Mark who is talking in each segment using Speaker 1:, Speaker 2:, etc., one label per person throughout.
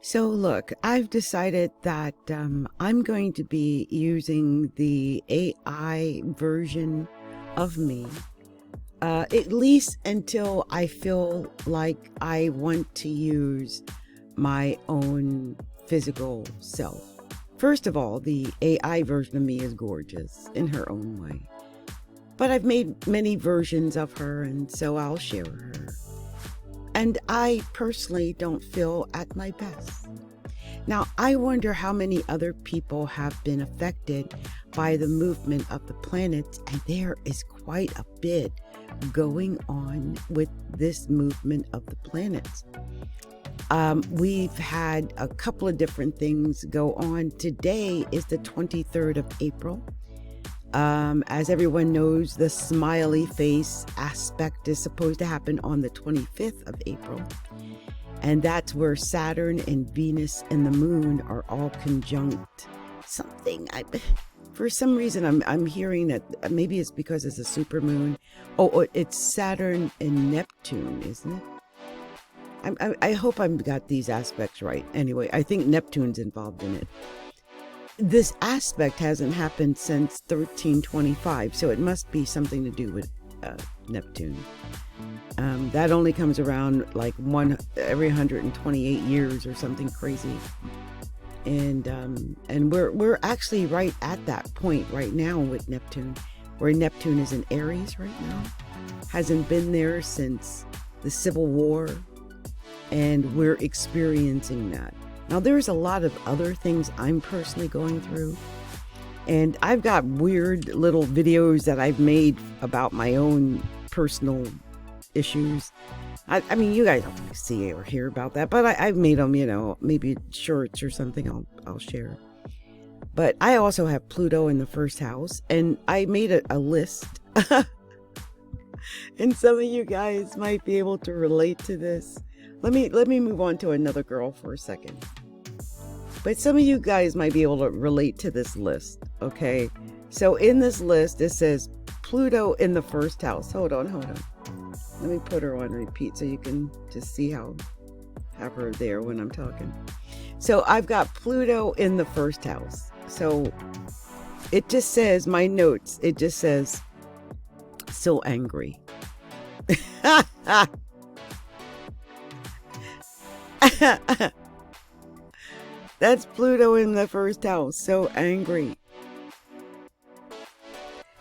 Speaker 1: So look, I've decided that I'm going to be using the AI version of me, at least until I feel like I want to use my own physical self. First of all, the AI version of me is gorgeous in her own way. But I've made many versions of her, and so I'll share her. And I personally don't feel at my best. Now, I wonder how many other people have been affected by the movement of the planets, and there is quite a bit going on with this movement of the planets. We've had a couple of different things go on. Today is the 23rd of April. As everyone knows, the smiley face aspect is supposed to happen on the 25th of April. And that's where Saturn and Venus and the moon are all conjunct. For some reason, I'm hearing that maybe it's because it's a supermoon. Oh, it's Saturn and Neptune, isn't it? I hope I've got these aspects right. Anyway, I think Neptune's involved in it. This aspect hasn't happened since 1325, so it must be something to do with Neptune. That only comes around like every 128 years or something crazy. And we're actually right at that point right now with Neptune, where Neptune is in Aries right now. Hasn't been there since the Civil War, and we're experiencing that. Now, there's a lot of other things I'm personally going through, and I've got weird little videos that I've made about my own personal issues. I mean, you guys don't see or hear about that, but I've made them, maybe shorts or something I'll share. But I also have Pluto in the first house, and I made a list. And some of you guys might be able to relate to this. Let me move on to another girl for a second. But some of you guys might be able to relate to this list, okay? So in this list, it says Pluto in the first house. Hold on. Let me put her on repeat so you can just see have her there when I'm talking. So I've got Pluto in the first house. So it just says, my notes, it just says, so angry. That's Pluto in the first house. So angry.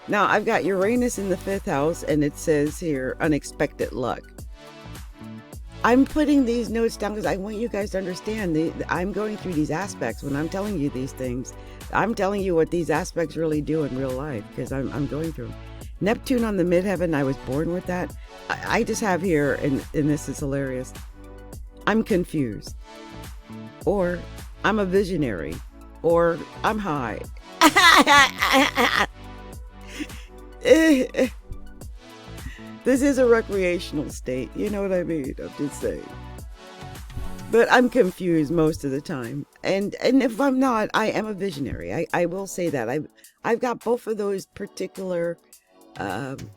Speaker 1: Now I've got Uranus in the fifth house, and it says here, unexpected luck. I'm putting these notes down because I want you guys to understand I'm going through these aspects. When I'm telling you these things, I'm telling you what these aspects really do in real life, because I'm going through them. Neptune on the midheaven, I was born with that. I just have here, and this is hilarious, I'm confused, or I'm a visionary, or I'm high. This is a recreational state, you know what I mean? I'm just saying. But I'm confused most of the time. And if I'm not, I am a visionary. I will say that. I've got both of those particular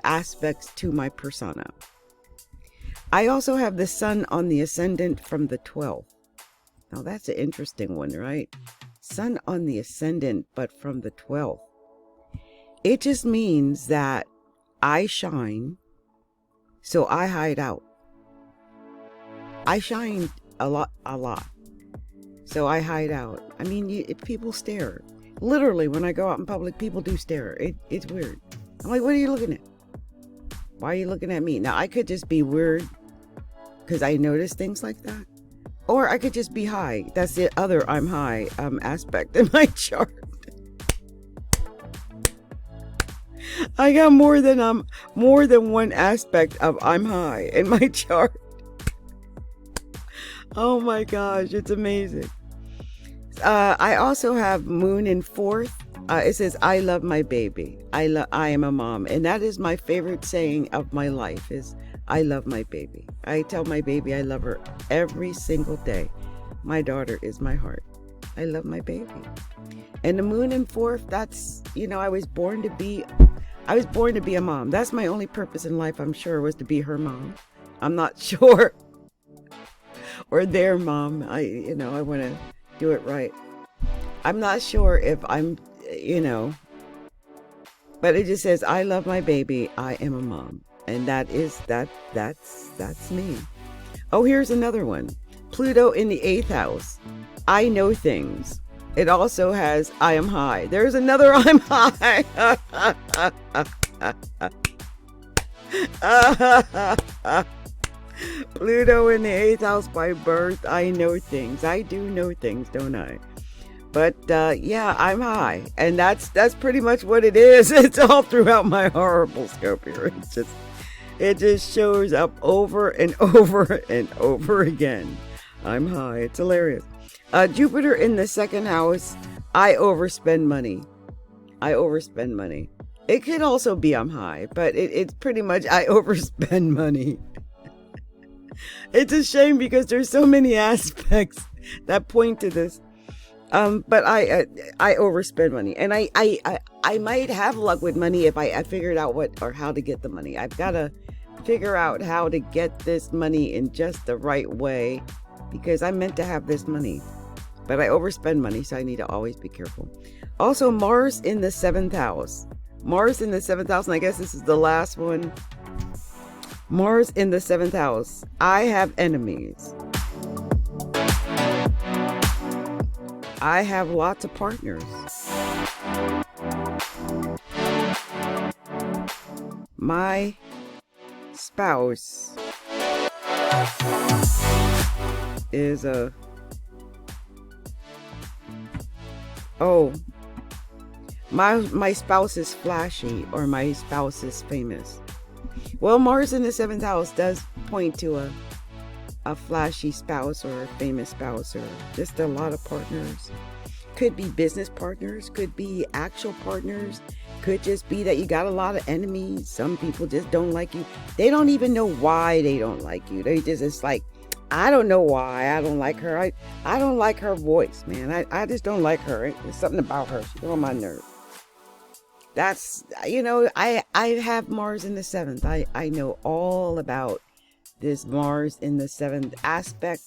Speaker 1: aspects to my persona. I also have the sun on the ascendant from the 12th. Now that's an interesting one, right? Sun on the ascendant, but from the 12th. It just means that I shine, so I hide out. I shine a lot. So I hide out. I mean, people stare. Literally, when I go out in public, people do stare. It's weird. I'm like, what are you looking at? Why are you looking at me? Now, I could just be weird because I notice things like that. Or I could just be high. That's the other I'm high aspect in my chart. I got more than one aspect of I'm high in my chart. Oh my gosh, it's amazing. I also have moon in fourth. It says, I love my baby. I am a mom. And that is my favorite saying of my life is, I love my baby. I tell my baby I love her every single day. My daughter is my heart. I love my baby. And the moon in fourth, that's, I was born to be a mom. That's my only purpose in life, I'm sure, was to be her mom. I'm not sure or their mom. I want to do it right. I'm not sure if I'm, but it just says, I love my baby. I am a mom. And that's me. Oh, here's another one. Pluto in the 8th house. I know things. It also has, I am high. There's another I'm high. Pluto in the 8th house by birth. I know things. I do know things, don't I? But yeah, I'm high. And that's pretty much what it is. It's all throughout my horoscope here. It just shows up over and over and over again. I'm high. It's hilarious. Jupiter in the 2nd house. I overspend money. It could also be I'm high, but it's pretty much I overspend money. It's a shame because there's so many aspects that point to this. But I overspend money, and I might have luck with money if I figured out what or how to get the money. I've got to figure out how to get this money in just the right way, because I'm meant to have this money, but I overspend money, so I need to always be careful. Also, Mars in the 7th house. Mars in the 7th house, and I guess this is the last one. Mars in the 7th house. I have enemies. I have lots of partners. My spouse is my spouse is flashy, or my spouse is famous. Well, Mars in the 7th house does point to a flashy spouse or a famous spouse, or just a lot of partners. Could be business partners, could be actual partners, could just be that you got a lot of enemies. Some people just don't like you. They don't even know why they don't like you. It's like, I don't know why I don't like her. I don't like her voice, man. I just don't like her. There's something about her. She's on my nerve. That's, I have Mars in the 7th. I know all about this Mars in the 7th aspect.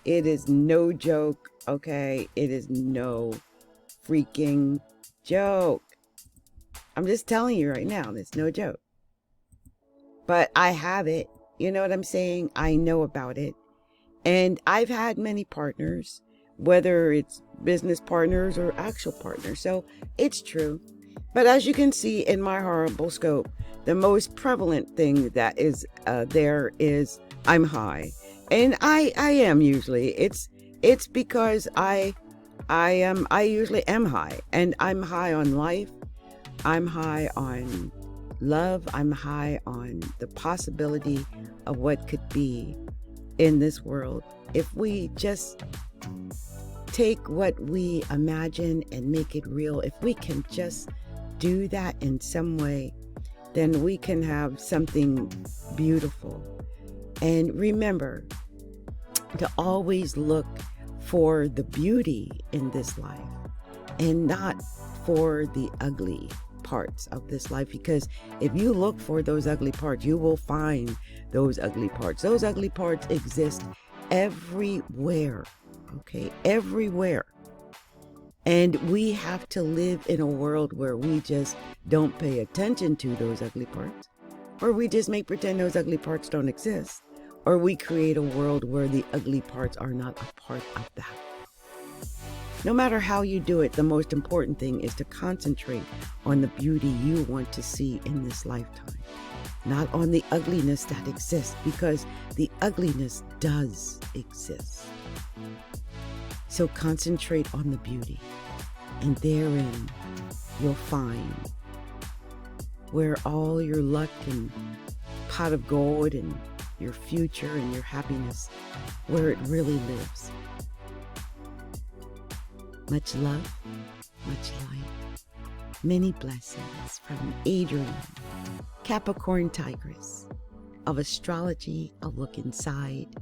Speaker 1: It is no joke, okay? It is no freaking joke. I'm just telling you right now, it's no joke. But I have it. You know what I'm saying? I know about it. And I've had many partners, whether it's business partners or actual partners. So it's true. But as you can see in my horoscope, the most prevalent thing that is there is I'm high. And I am usually. It's because I usually am high. And I'm high on life. I'm high on love. I'm high on the possibility of what could be in this world. If we just take what we imagine and make it real, if we can just do that in some way, then we can have something beautiful. And remember to always look for the beauty in this life and not for the ugly parts of this life, because if you look for those ugly parts, you will find those ugly parts. Those ugly parts exist everywhere, okay? Everywhere. And we have to live in a world where we just don't pay attention to those ugly parts, or we just make pretend those ugly parts don't exist, or we create a world where the ugly parts are not a part of that. No matter how you do it, the most important thing is to concentrate on the beauty you want to see in this lifetime, not on the ugliness that exists, because the ugliness does exist. So concentrate on the beauty, and therein you'll find where all your luck and pot of gold and your future and your happiness, where it really lives. Much love, much light, many blessings from Adrienne, Capricorntigress of Astrology, a look inside.com.